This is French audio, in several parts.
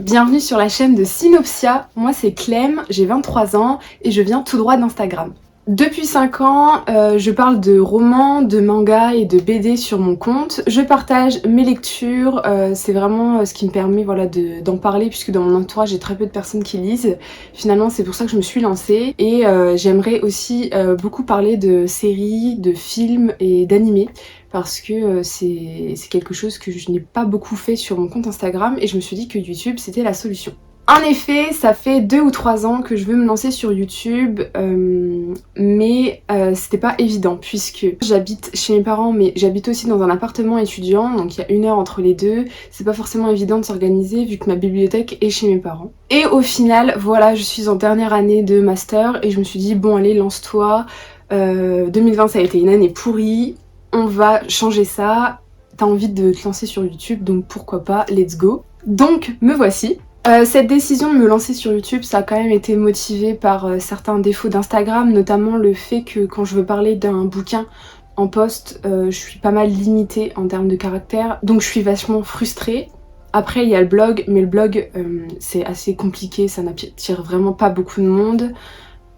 Bienvenue sur la chaîne de Synopsia, moi c'est Clem, j'ai 23 ans et je viens tout droit d'Instagram. Depuis 5 ans, je parle de romans, de mangas et de BD sur mon compte. Je partage mes lectures, c'est vraiment ce qui me permet d'en parler puisque dans mon entourage j'ai très peu de personnes qui lisent. Finalement c'est pour ça que je me suis lancée et j'aimerais aussi beaucoup parler de séries, de films et d'animés parce que c'est quelque chose que je n'ai pas beaucoup fait sur mon compte Instagram et je me suis dit que YouTube c'était la solution. En effet, ça fait 2 ou 3 ans que je veux me lancer sur YouTube, mais c'était pas évident puisque j'habite chez mes parents, mais j'habite aussi dans un appartement étudiant, donc il y a 1 heure entre les deux. C'est pas forcément évident de s'organiser vu que ma bibliothèque est chez mes parents. Et au final, voilà, je suis en dernière année de master et je me suis dit bon allez, lance-toi. 2020 ça a été une année pourrie, on va changer ça. T'as envie de te lancer sur YouTube, donc pourquoi pas, let's go. Donc me voici. Cette décision de me lancer sur YouTube, ça a quand même été motivé par certains défauts d'Instagram, notamment le fait que quand je veux parler d'un bouquin en post, je suis pas mal limitée en termes de caractère, donc je suis vachement frustrée. Après il y a le blog, mais le blog c'est assez compliqué, ça n'attire vraiment pas beaucoup de monde.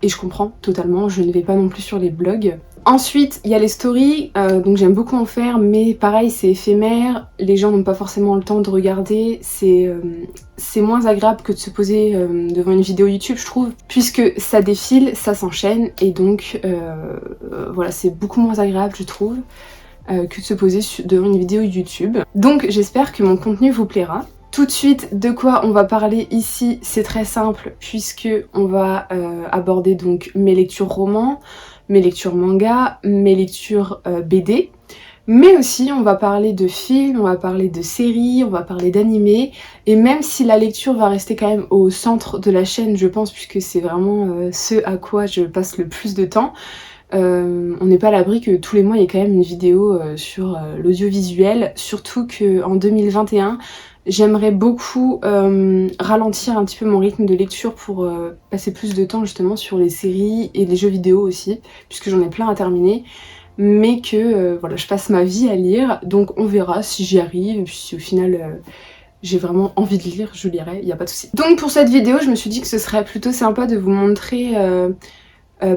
Et je comprends totalement, je ne vais pas non plus sur les blogs. Ensuite, il y a les stories, donc j'aime beaucoup en faire, mais pareil, c'est éphémère, les gens n'ont pas forcément le temps de regarder, c'est moins agréable que de se poser devant une vidéo YouTube, je trouve, puisque ça défile, ça s'enchaîne, et donc voilà, c'est beaucoup moins agréable, je trouve, que de se poser devant une vidéo YouTube. Donc j'espère que mon contenu vous plaira. Tout de suite, de quoi on va parler ici, c'est très simple puisque on va aborder donc mes lectures romans, mes lectures manga, mes lectures BD, mais aussi on va parler de films, on va parler de séries, on va parler d'animés, et même si la lecture va rester quand même au centre de la chaîne, je pense, puisque c'est vraiment ce à quoi je passe le plus de temps, on n'est pas à l'abri que tous les mois il y ait quand même une vidéo sur l'audiovisuel, surtout qu'en 2021, j'aimerais beaucoup ralentir un petit peu mon rythme de lecture pour passer plus de temps justement sur les séries et les jeux vidéo aussi, puisque j'en ai plein à terminer, mais que voilà, je passe ma vie à lire, donc on verra si j'y arrive, et puis si au final j'ai vraiment envie de lire, je lirai, y a pas de souci. Donc pour cette vidéo, je me suis dit que ce serait plutôt sympa de vous montrer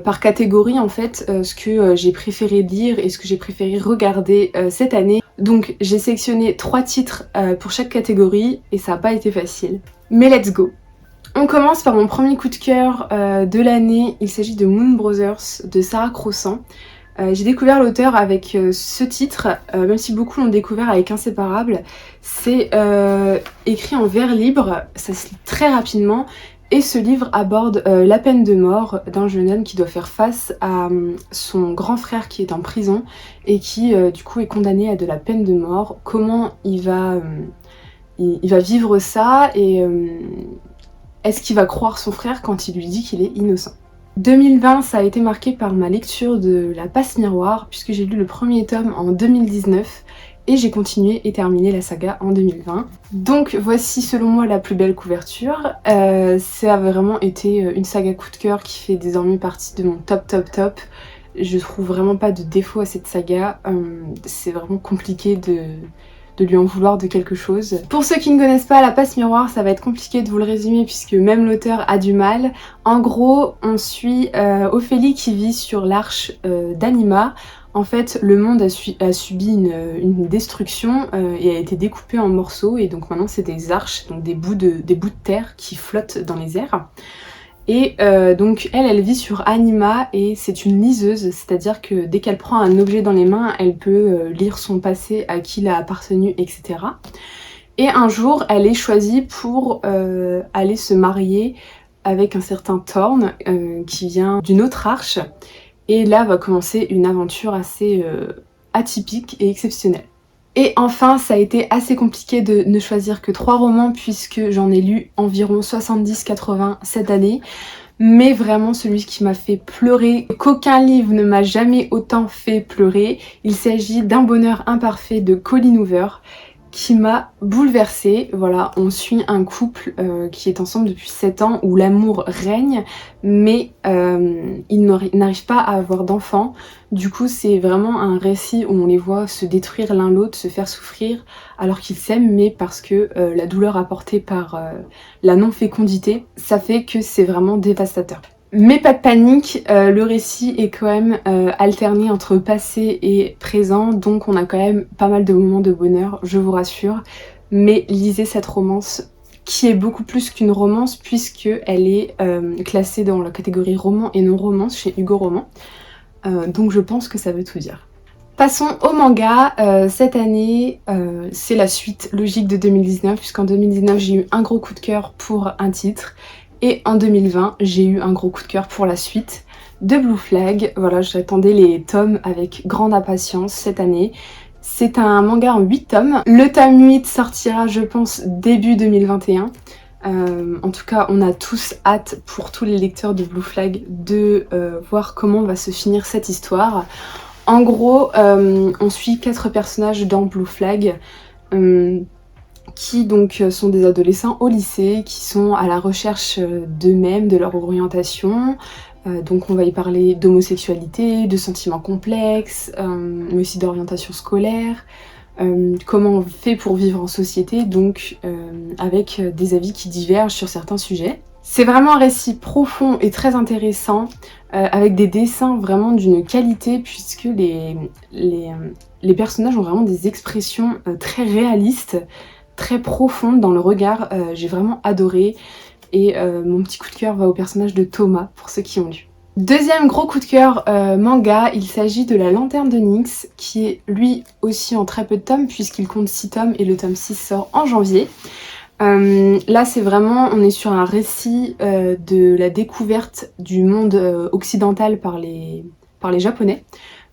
par catégorie en fait ce que j'ai préféré lire et ce que j'ai préféré regarder cette année. Donc j'ai sélectionné 3 titres pour chaque catégorie et ça n'a pas été facile. Mais let's go. On commence par mon premier coup de cœur de l'année, il s'agit de Moon Brothers de Sarah Crossan. J'ai découvert l'auteur avec ce titre, même si beaucoup l'ont découvert avec Inséparables. C'est écrit en vers libre, ça se lit très rapidement. Et ce livre aborde la peine de mort d'un jeune homme qui doit faire face à son grand frère qui est en prison et qui du coup est condamné à de la peine de mort. Comment il va vivre ça et est-ce qu'il va croire son frère quand il lui dit qu'il est innocent. 2020 ça a été marqué par ma lecture de La Passe Miroir puisque j'ai lu le premier tome en 2019 et j'ai continué et terminé la saga en 2020. Donc voici selon moi la plus belle couverture. Ça a vraiment été une saga coup de cœur qui fait désormais partie de mon top. Je trouve vraiment pas de défaut à cette saga. C'est vraiment compliqué de lui en vouloir de quelque chose. Pour ceux qui ne connaissent pas La Passe Miroir, ça va être compliqué de vous le résumer puisque même l'auteur a du mal. En gros, on suit Ophélie qui vit sur l'arche d'Anima. En fait, le monde a subi une destruction et a été découpé en morceaux et donc maintenant c'est des arches, donc des bouts de terre qui flottent dans les airs. Et donc elle vit sur Anima et c'est une liseuse, c'est-à-dire que dès qu'elle prend un objet dans les mains, elle peut lire son passé, à qui il a appartenu, etc. Et un jour, elle est choisie pour aller se marier avec un certain Thorn qui vient d'une autre arche. Et là va commencer une aventure assez atypique et exceptionnelle. Et enfin, ça a été assez compliqué de ne choisir que 3 romans puisque j'en ai lu environ 70-80 cette année. Mais vraiment celui qui m'a fait pleurer, qu'aucun livre ne m'a jamais autant fait pleurer, il s'agit d'Un bonheur imparfait de Colleen Hoover. qui m'a bouleversée. Voilà, on suit un couple qui est ensemble depuis 7 ans où l'amour règne, mais ils n'arrivent pas à avoir d'enfants. Du coup, c'est vraiment un récit où on les voit se détruire l'un l'autre, se faire souffrir alors qu'ils s'aiment, mais parce que la douleur apportée par la non-fécondité, ça fait que c'est vraiment dévastateur. Mais pas de panique, le récit est quand même alterné entre passé et présent, donc on a quand même pas mal de moments de bonheur, je vous rassure. Mais lisez cette romance, qui est beaucoup plus qu'une romance, puisqu'elle est classée dans la catégorie roman et non-romance chez Hugo Roman. Donc je pense que ça veut tout dire. Passons au manga. Cette année, c'est la suite logique de 2019, puisqu'en 2019 j'ai eu un gros coup de cœur pour un titre. Et en 2020, j'ai eu un gros coup de cœur pour la suite de Blue Flag. Voilà, j'attendais les tomes avec grande impatience cette année. C'est un manga en 8 tomes. Le tome 8 sortira, je pense, début 2021. En tout cas, on a tous hâte, pour tous les lecteurs de Blue Flag, de voir comment va se finir cette histoire. En gros, on suit 4 personnages dans Blue Flag. Qui donc sont des adolescents au lycée, qui sont à la recherche d'eux-mêmes, de leur orientation. Donc on va y parler d'homosexualité, de sentiments complexes, mais aussi d'orientation scolaire, comment on fait pour vivre en société, donc avec des avis qui divergent sur certains sujets. C'est vraiment un récit profond et très intéressant, avec des dessins vraiment d'une qualité, puisque les personnages ont vraiment des expressions très réalistes, très profonde dans le regard, j'ai vraiment adoré, et mon petit coup de cœur va au personnage de Thomas pour ceux qui ont lu. Deuxième gros coup de cœur manga, il s'agit de La Lanterne de Nyx, qui est lui aussi en très peu de tomes puisqu'il compte 6 tomes et le tome 6 sort en janvier. Là c'est vraiment, on est sur un récit de la découverte du monde occidental par les Japonais.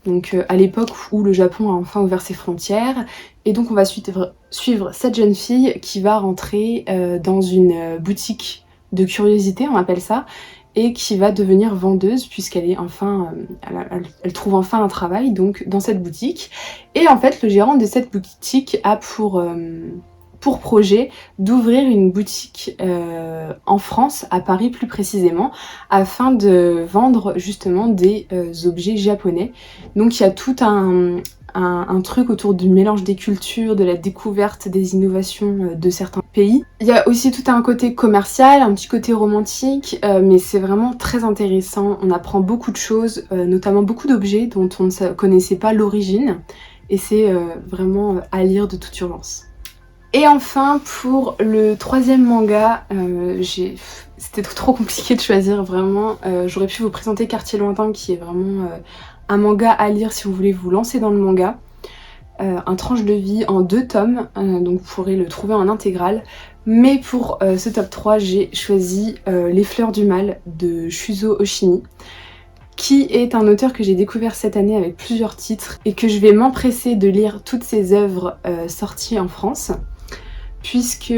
Donc à l'époque où le Japon a enfin ouvert ses frontières, et donc on va suivre cette jeune fille qui va rentrer dans une boutique de curiosité, on appelle ça, et qui va devenir vendeuse puisqu'elle est enfin, elle trouve enfin un travail donc dans cette boutique. Et en fait le gérant de cette boutique a pour projet d'ouvrir une boutique en France, à Paris plus précisément, afin de vendre justement des objets japonais. Donc il y a tout un truc autour du mélange des cultures, de la découverte des innovations de certains pays. Il y a aussi tout un côté commercial, un petit côté romantique, mais c'est vraiment très intéressant. On apprend beaucoup de choses, notamment beaucoup d'objets dont on ne connaissait pas l'origine, et c'est vraiment à lire de toute urgence. Et enfin, pour le troisième manga, c'était trop compliqué de choisir, vraiment. J'aurais pu vous présenter Quartier Lointain, qui est vraiment un manga à lire si vous voulez vous lancer dans le manga. Un tranche de vie en 2 tomes, donc vous pourrez le trouver en intégrale. Mais pour ce top 3, j'ai choisi Les Fleurs du Mal de Shuzo Oshimi, qui est un auteur que j'ai découvert cette année avec plusieurs titres et que je vais m'empresser de lire toutes ses œuvres sorties en France, puisque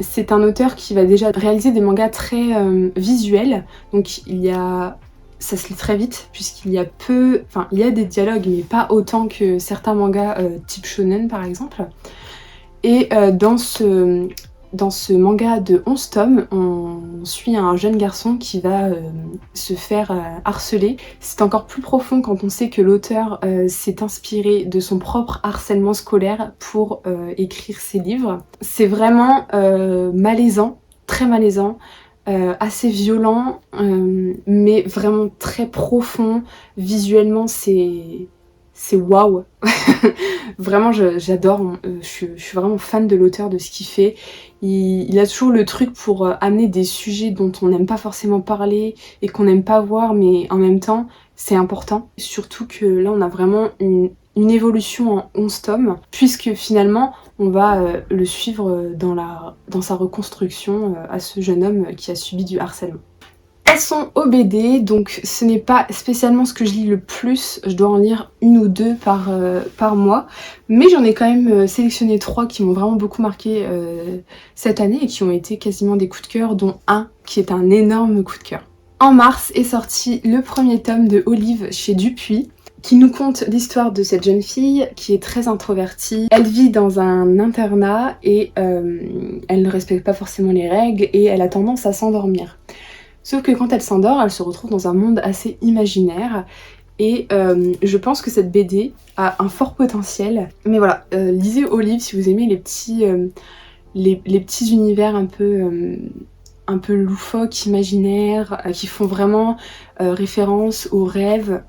c'est un auteur qui va déjà réaliser des mangas très visuels, donc ça se lit très vite puisqu'il y a il y a des dialogues mais pas autant que certains mangas type shonen par exemple. Et dans ce manga de 11 tomes, on suit un jeune garçon qui va se faire harceler. C'est encore plus profond quand on sait que l'auteur s'est inspiré de son propre harcèlement scolaire pour écrire ses livres. C'est vraiment malaisant, très malaisant, assez violent, mais vraiment très profond. Visuellement, c'est waouh. Vraiment j'adore, je suis vraiment fan de l'auteur, de ce qu'il fait. Il a toujours le truc pour amener des sujets dont on n'aime pas forcément parler et qu'on n'aime pas voir, mais en même temps c'est important. Surtout que là on a vraiment une évolution en 11 tomes, puisque finalement on va le suivre dans sa reconstruction à ce jeune homme qui a subi du harcèlement. Passons au BD, donc ce n'est pas spécialement ce que je lis le plus, je dois en lire 1 ou 2 par mois, mais j'en ai quand même sélectionné 3 qui m'ont vraiment beaucoup marqué cette année et qui ont été quasiment des coups de cœur, dont un qui est un énorme coup de cœur. En mars est sorti le premier tome de Olive chez Dupuis. qui nous conte l'histoire de cette jeune fille qui est très introvertie. Elle vit dans un internat et elle ne respecte pas forcément les règles et elle a tendance à s'endormir. Sauf que quand elle s'endort, elle se retrouve dans un monde assez imaginaire et je pense que cette BD a un fort potentiel. Mais voilà, lisez Olive si vous aimez les petits univers un peu loufoques, imaginaires, qui font vraiment référence aux rêves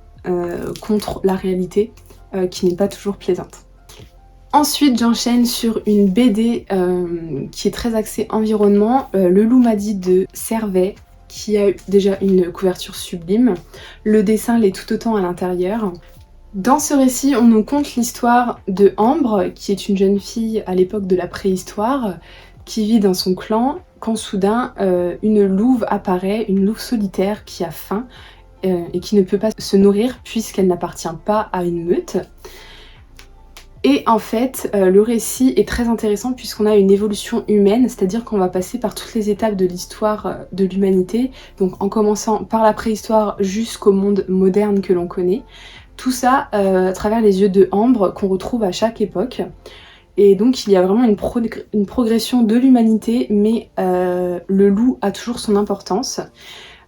contre la réalité, qui n'est pas toujours plaisante. Ensuite, j'enchaîne sur une BD qui est très axée environnement, Le loup m'a dit de Servet, qui a déjà une couverture sublime. Le dessin l'est tout autant à l'intérieur. Dans ce récit, on nous conte l'histoire de Ambre, qui est une jeune fille à l'époque de la préhistoire, qui vit dans son clan, quand soudain une louve apparaît, une louve solitaire qui a faim et qui ne peut pas se nourrir puisqu'elle n'appartient pas à une meute. Et en fait, le récit est très intéressant puisqu'on a une évolution humaine, c'est-à-dire qu'on va passer par toutes les étapes de l'histoire de l'humanité, donc en commençant par la préhistoire jusqu'au monde moderne que l'on connaît. Tout ça à travers les yeux de Ambre qu'on retrouve à chaque époque. Et donc il y a vraiment une progression de l'humanité, mais le loup a toujours son importance.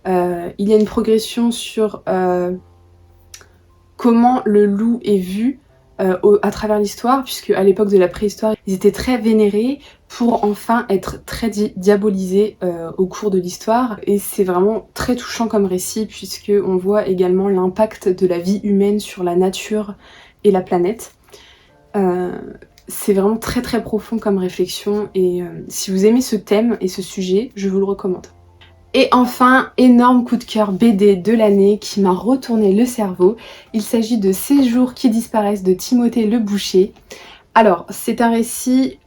Il y a une progression sur comment le loup est vu à travers l'histoire, puisque à l'époque de la préhistoire, ils étaient très vénérés pour enfin être très diabolisés au cours de l'histoire. Et c'est vraiment très touchant comme récit, puisque on voit également l'impact de la vie humaine sur la nature et la planète. C'est vraiment très très profond comme réflexion, et si vous aimez ce thème et ce sujet, je vous le recommande. Et enfin, énorme coup de cœur BD de l'année qui m'a retourné le cerveau. Il s'agit de Ces jours qui disparaissent de Timothée Le Boucher. Alors, c'est un récit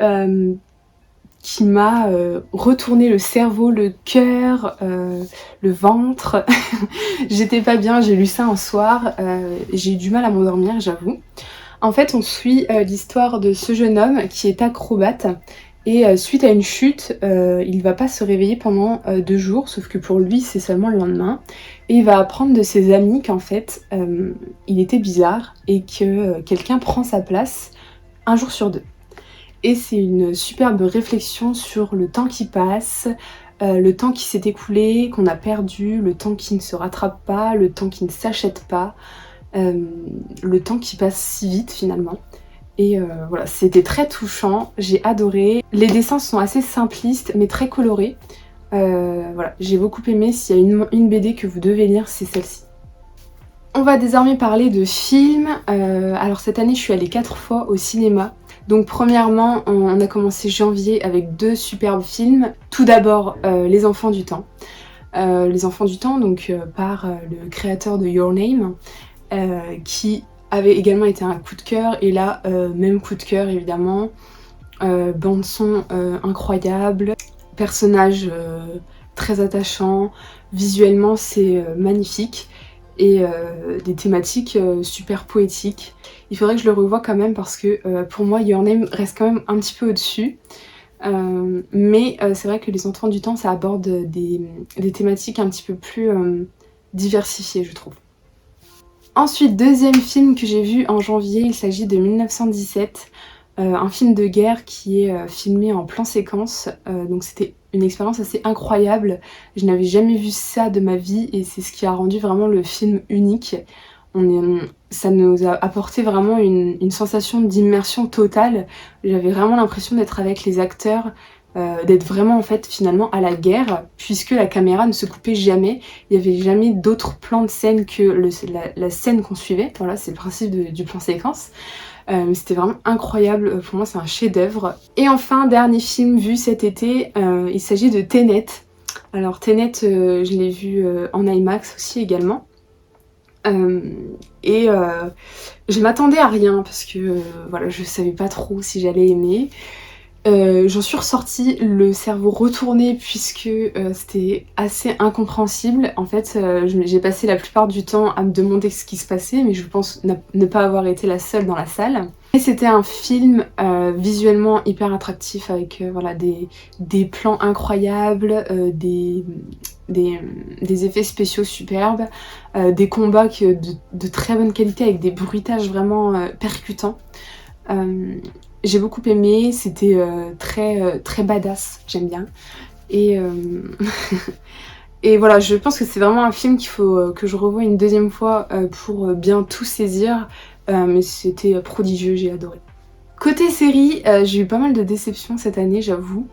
qui m'a retourné le cerveau, le cœur, le ventre. J'étais pas bien, j'ai lu ça un soir, j'ai eu du mal à m'endormir, j'avoue. En fait, on suit l'histoire de ce jeune homme qui est acrobate. Et suite à une chute, il va pas se réveiller pendant 2 jours, sauf que pour lui c'est seulement le lendemain. Et il va apprendre de ses amis qu'en fait il était bizarre et que quelqu'un prend sa place un jour sur 2. Et c'est une superbe réflexion sur le temps qui passe, le temps qui s'est écoulé, qu'on a perdu, le temps qui ne se rattrape pas, le temps qui ne s'achète pas, le temps qui passe si vite finalement. Et voilà, c'était très touchant, j'ai adoré. Les dessins sont assez simplistes mais très colorés. Voilà, j'ai beaucoup aimé. S'il y a une BD que vous devez lire, c'est celle-ci. On va désormais parler de films. Alors cette année, je suis allée 4 fois au cinéma. Donc premièrement, on a commencé janvier avec 2 superbes films. Tout d'abord, Les Enfants du Temps. Les Enfants du Temps, donc par le créateur de Your Name, qui avait également été un coup de cœur, et là, même coup de cœur évidemment. Bande son incroyable, personnages très attachants, visuellement c'est magnifique, et des thématiques super poétiques. Il faudrait que je le revoie quand même parce que pour moi Your Name reste quand même un petit peu au-dessus. Mais c'est vrai que Les Enfants du Temps, ça aborde des thématiques un petit peu plus diversifiées, je trouve. Ensuite, deuxième film que j'ai vu en janvier, il s'agit de 1917, un film de guerre qui est filmé en plan séquence, donc c'était une expérience assez incroyable. Je n'avais jamais vu ça de ma vie et c'est ce qui a rendu vraiment le film unique. Ça nous a apporté vraiment une sensation d'immersion totale. J'avais vraiment l'impression d'être avec les acteurs, d'être vraiment en fait finalement à la guerre, puisque la caméra ne se coupait jamais, il n'y avait jamais d'autres plans de scène que la scène qu'on suivait. Voilà, c'est le principe du plan séquence. C'était vraiment incroyable, pour moi c'est un chef-d'œuvre. Et enfin, dernier film vu cet été, il s'agit de Tenet. Alors Tenet, je l'ai vu en IMAX aussi également. Je m'attendais à rien parce que voilà, je savais pas trop si j'allais aimer. J'en suis ressortie le cerveau retourné puisque c'était assez incompréhensible. En fait, j'ai passé la plupart du temps à me demander ce qui se passait, mais je pense ne pas avoir été la seule dans la salle. Et c'était un film visuellement hyper attractif avec voilà, des plans incroyables, des effets spéciaux superbes, des combats de très bonne qualité avec des bruitages vraiment percutants. J'ai beaucoup aimé, c'était très badass, j'aime bien. Et, et voilà, je pense que c'est vraiment un film qu'il faut que je revoie une deuxième fois pour bien tout saisir. Mais c'était prodigieux, j'ai adoré. Côté série, j'ai eu pas mal de déceptions cette année, j'avoue.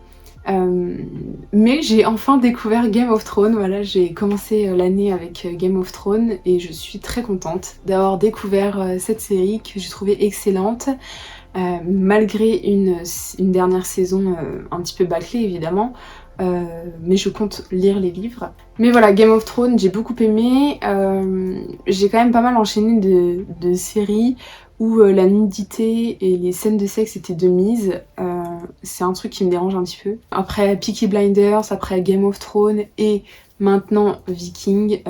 Mais j'ai enfin découvert Game of Thrones. Voilà, j'ai commencé l'année avec Game of Thrones et je suis très contente d'avoir découvert cette série que j'ai trouvée excellente. Malgré une dernière saison un petit peu bâclée évidemment, mais je compte lire les livres. Mais voilà, Game of Thrones, j'ai beaucoup aimé. J'ai quand même pas mal enchaîné de séries où la nudité et les scènes de sexe étaient de mise. C'est un truc qui me dérange un petit peu. Après Peaky Blinders, après Game of Thrones et maintenant Viking,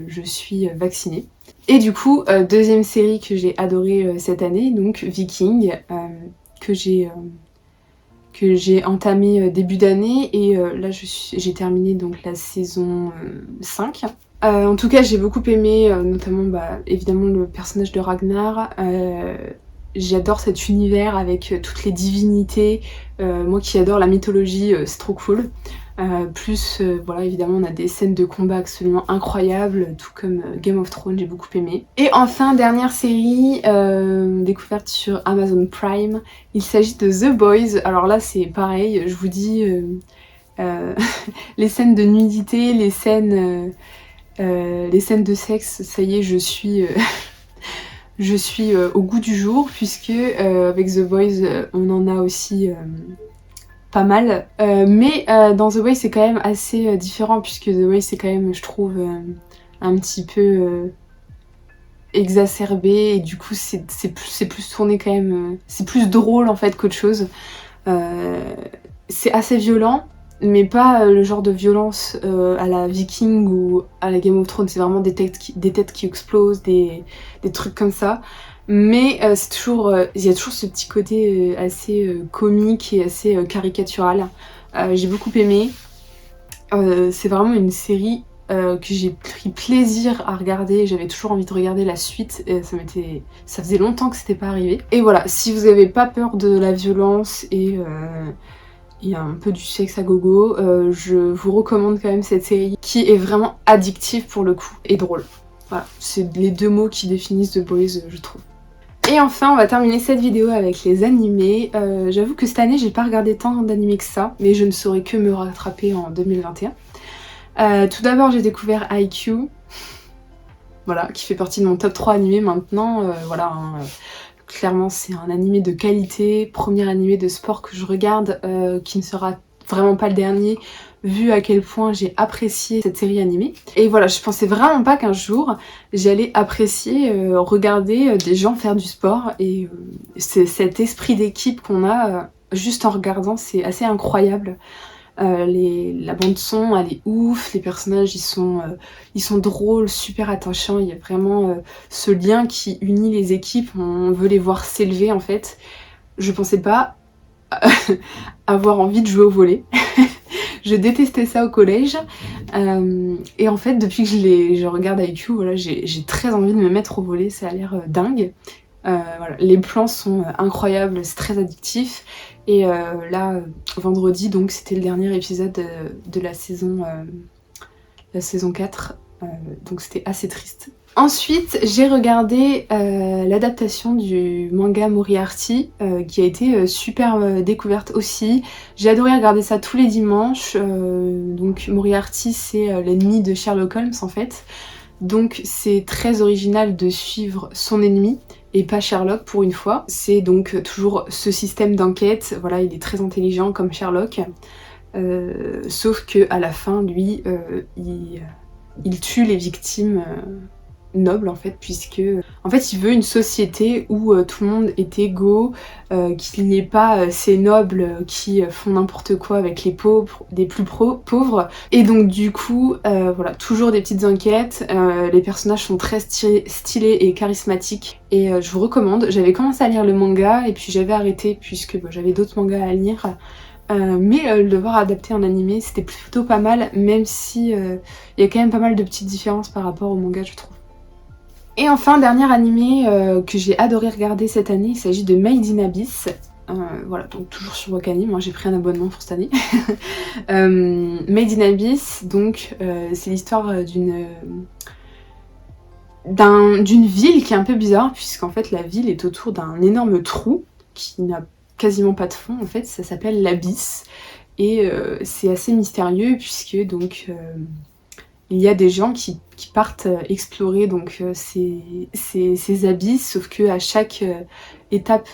je suis vaccinée. Et du coup, deuxième série que j'ai adorée cette année, donc Viking, que j'ai entamé début d'année et là j'ai terminé donc la saison 5. En tout cas j'ai beaucoup aimé notamment évidemment le personnage de Ragnar. J'adore cet univers avec toutes les divinités, moi qui adore la mythologie, c'est trop cool. Voilà, évidemment on a des scènes de combat absolument incroyables, tout comme Game of Thrones, j'ai beaucoup aimé. Et enfin, dernière série découverte sur Amazon Prime, il s'agit de The Boys. Alors là c'est pareil, je vous dis, les scènes de nudité, les scènes de sexe, ça y est, je suis... Je suis au goût du jour puisque avec The Boys on en a aussi pas mal. Mais dans The Boys c'est quand même assez différent puisque The Boys c'est quand même, je trouve, un petit peu exacerbé et du coup c'est plus tourné quand même... c'est plus drôle en fait qu'autre chose. C'est assez violent, mais pas le genre de violence à la Viking ou à la Game of Thrones, c'est vraiment des têtes qui explosent, des trucs comme ça. Mais c'est toujours, il y a toujours ce petit côté assez comique et assez caricatural. J'ai beaucoup aimé. C'est vraiment une série que j'ai pris plaisir à regarder. J'avais toujours envie de regarder la suite. Et ça faisait longtemps que c'était pas arrivé. Et voilà, si vous avez pas peur de la violence et un peu du sexe à gogo, je vous recommande quand même cette série qui est vraiment addictive pour le coup et drôle. Voilà, c'est les deux mots qui définissent The Boys, je trouve. Et enfin, on va terminer cette vidéo avec les animés. J'avoue que cette année, j'ai pas regardé tant d'animés que ça, mais je ne saurais que me rattraper en 2021. Tout d'abord, j'ai découvert IQ, voilà, qui fait partie de mon top 3 animés maintenant. Voilà, hein, clairement, c'est un animé de qualité, premier animé de sport que je regarde, qui ne sera vraiment pas le dernier, vu à quel point j'ai apprécié cette série animée. Et voilà, je pensais vraiment pas qu'un jour j'allais apprécier regarder des gens faire du sport, et c'est cet esprit d'équipe qu'on a juste en regardant, c'est assez incroyable. La bande son elle est ouf, les personnages ils sont drôles, super attachants, il y a vraiment ce lien qui unit les équipes, on veut les voir s'élever en fait. Je pensais pas avoir envie de jouer au volley. Je détestais ça au collège, et en fait depuis que je regarde IQ, voilà, j'ai très envie de me mettre au volley, ça a l'air dingue. Voilà, les plans sont incroyables, c'est très addictif. Et là, vendredi, donc c'était le dernier épisode de la saison 4, donc c'était assez triste. Ensuite, j'ai regardé l'adaptation du manga Moriarty, qui a été super découverte aussi. J'ai adoré regarder ça tous les dimanches. Donc Moriarty, c'est l'ennemi de Sherlock Holmes en fait. Donc c'est très original de suivre son ennemi et pas Sherlock pour une fois. C'est donc toujours ce système d'enquête, voilà, il est très intelligent comme Sherlock, sauf que à la fin, lui, il tue les victimes noble en fait, puisque en fait il veut une société où tout le monde est égaux, qu'il n'y ait pas ces nobles qui font n'importe quoi avec les pauvres, des plus pauvres. Et donc du coup voilà, toujours des petites enquêtes, les personnages sont très stylés et charismatiques et je vous recommande. J'avais commencé à lire le manga et puis j'avais arrêté puisque j'avais d'autres mangas à lire. Mais le voir adapté en animé c'était plutôt pas mal, même si il y a quand même pas mal de petites différences par rapport au manga je trouve. Et enfin, dernier animé que j'ai adoré regarder cette année, il s'agit de Made in Abyss. Voilà, donc toujours sur Wakanim, moi j'ai pris un abonnement pour cette année. Made in Abyss, donc c'est l'histoire d'une ville qui est un peu bizarre, puisqu'en fait la ville est autour d'un énorme trou qui n'a quasiment pas de fond, en fait ça s'appelle l'Abysse. Et c'est assez mystérieux puisque donc il y a des gens qui partent explorer donc ces abysses, sauf que à chaque étape,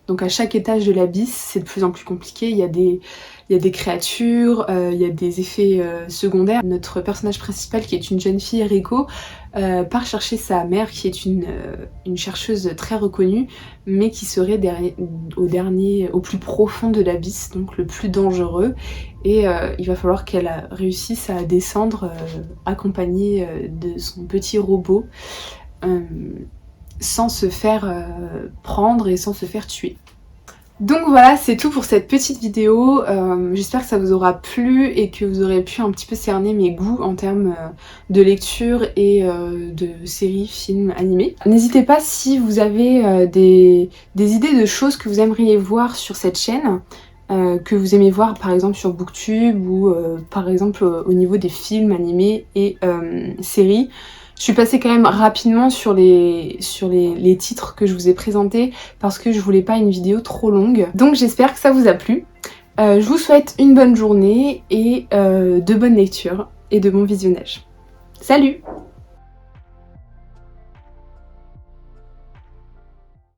donc à chaque étage de l'abysse, c'est de plus en plus compliqué. Il y a des créatures, il y a des effets secondaires. Notre personnage principal, qui est une jeune fille, Reiko, part chercher sa mère, qui est une chercheuse très reconnue, mais qui serait au plus profond de l'abysse, donc le plus dangereux. Et il va falloir qu'elle réussisse à descendre accompagnée de son petit robot sans se faire prendre et sans se faire tuer. Donc voilà, c'est tout pour cette petite vidéo. J'espère que ça vous aura plu et que vous aurez pu un petit peu cerner mes goûts en termes de lecture et de séries, films, animés. N'hésitez pas si vous avez des idées de choses que vous aimeriez voir sur cette chaîne. Que vous aimez voir par exemple sur Booktube ou par exemple au niveau des films, animés et séries. Je suis passée quand même rapidement sur les titres que je vous ai présentés parce que je voulais pas une vidéo trop longue. Donc j'espère que ça vous a plu. Je vous souhaite une bonne journée et de bonnes lectures et de bons visionnages. Salut!